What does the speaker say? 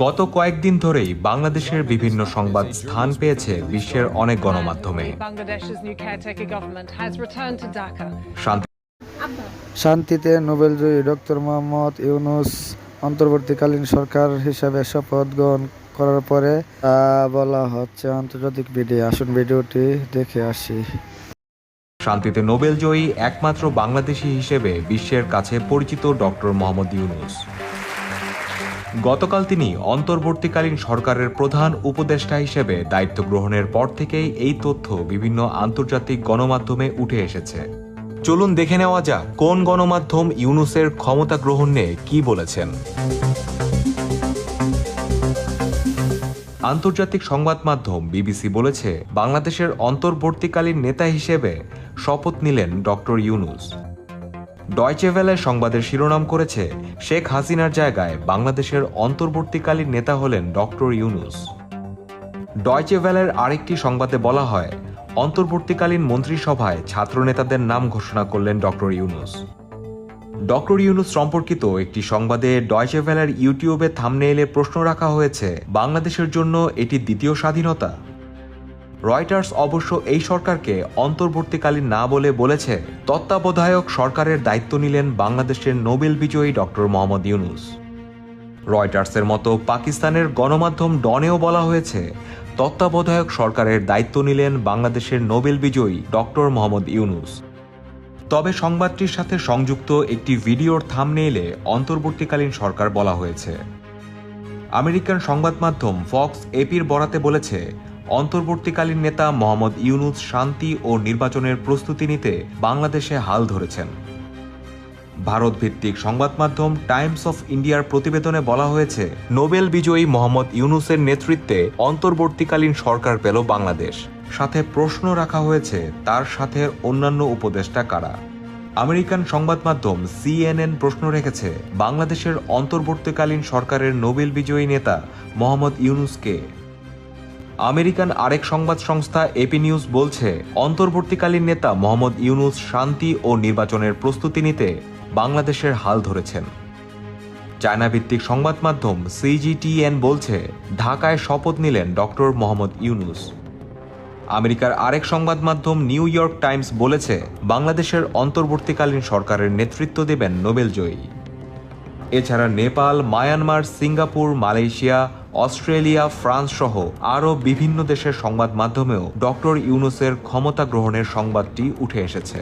গত কয়েকদিন ধরেই বাংলাদেশের বিভিন্ন সংবাদ স্থান পেয়েছে বিশ্বের অনেক গণমাধ্যমে। শান্তিতে নোবেলজয়ী ডক্টর মোহাম্মদ ইউনূস অন্তর্বর্তীকালীন সরকার হিসাবে শপথ গ্রহণ করার পরে তা বলা হচ্ছে আন্তর্জাতিক মিডিয়া। আসুন ভিডিওটি দেখে আসি। শান্তিতে নোবেলজয়ী একমাত্র বাংলাদেশী হিসেবে বিশ্বের কাছে পরিচিত ডক্টর মোহাম্মদ ইউনূস। গতকাল তিনি অন্তর্বর্তীকালীন সরকারের প্রধান উপদেষ্টা হিসেবে দায়িত্ব গ্রহণের পর থেকেই এই তথ্য বিভিন্ন আন্তর্জাতিক গণমাধ্যমে উঠে এসেছে। চলুন দেখে নেওয়া যাক কোন গণমাধ্যম ইউনূসের ক্ষমতা গ্রহণ নিয়ে কি বলেছেন। আন্তর্জাতিক সংবাদ মাধ্যম বিবিসি বলেছে, বাংলাদেশের অন্তর্বর্তীকালীন নেতা হিসেবে শপথ নিলেন ডক্টর ইউনূস। ডয়চে ভেলে সংবাদের শিরোনাম করেছে, শেখ হাসিনার জায়গায় বাংলাদেশের অন্তর্বর্তীকালীন নেতা হলেন ডক্টর ইউনূস। ডয়চে ভেলের আরেকটি সংবাদে বলা হয়, অন্তর্বর্তীকালীন মন্ত্রিসভায় ছাত্রনেতাদের নাম ঘোষণা করলেন ডক্টর ইউনূস। ডক্টর ইউনূস সম্পর্কিত একটি সংবাদে ডয়চে ভেলের ইউটিউবে থাম্বনেইলে প্রশ্ন রাখা হয়েছে, বাংলাদেশের জন্য এটি দ্বিতীয় স্বাধীনতা? রয়টার্স অবশ্য এই সরকারকে অন্তর্বর্তীকালীন না বলে বলেছে, তত্ত্বাবধায়ক সরকারের দায়িত্ব নিলেন বাংলাদেশের নোবেল বিজয়ী ডক্টর মোহাম্মদ ইউনূস। রয়টার্সের মতো পাকিস্তানের গণমাধ্যম ডনেও বলা হয়েছে, তত্ত্বাবধায়ক সরকারের দায়িত্ব নিলেন বাংলাদেশের নোবেল বিজয়ী ডক্টর মোহাম্মদ ইউনূস। তবে সংবাদটির সাথে সংযুক্ত একটি ভিডিওর থাম্বনেইলে অন্তর্বর্তীকালীন সরকার বলা হয়েছে। আমেরিকান সংবাদ মাধ্যম ফক্স এপির বরাতে বলেছে, অন্তর্বর্তীকালীন নেতা মোহাম্মদ ইউনূস শান্তি ও নির্বাচনের প্রস্তুতি নিতে বাংলাদেশে হাল ধরেছেন। ভারত ভিত্তিক সংবাদ মাধ্যম টাইমস অফ ইন্ডিয়ার প্রতিবেদনে বলা হয়েছে, নোবেল বিজয়ী মোহাম্মদ ইউনূসের নেতৃত্বে অন্তর্বর্তীকালীন সরকার পেল বাংলাদেশ। সাথে প্রশ্ন রাখা হয়েছে, তার সাথে অন্যান্য উপদেষ্টা কারা। আমেরিকান সংবাদ মাধ্যম সিএনএন প্রশ্ন রেখেছে, বাংলাদেশের অন্তর্বর্তীকালীন সরকারের নোবেল বিজয়ী নেতা মোহাম্মদ ইউনূসকে। আমেরিকান আরেক সংবাদ সংস্থা এপি নিউজ বলছে, অন্তর্বর্তীকালীন নেতা মোহাম্মদ ইউনূস শান্তি ও নির্বাচনের প্রস্তুতি নিতে বাংলাদেশের হাল ধরেছেন। চায়না ভিত্তিক সংবাদ মাধ্যম সিজিটিএন বলছে, ঢাকায় শপথ নিলেন ডক্টর মোহাম্মদ ইউনূস। আমেরিকার আরেক সংবাদ মাধ্যম নিউ ইয়র্ক টাইমস বলেছে, বাংলাদেশের অন্তর্বর্তীকালীন সরকারের নেতৃত্ব দেবেন নোবেলজয়ী। এছাড়া Nepal, Myanmar, Singapore, Malaysia, Australia, France সহ আরও বিভিন্ন দেশের সংবাদ মাধ্যমেও ডক্টর ইউনূসের ক্ষমতা গ্রহণের সংবাদটি উঠে এসেছে।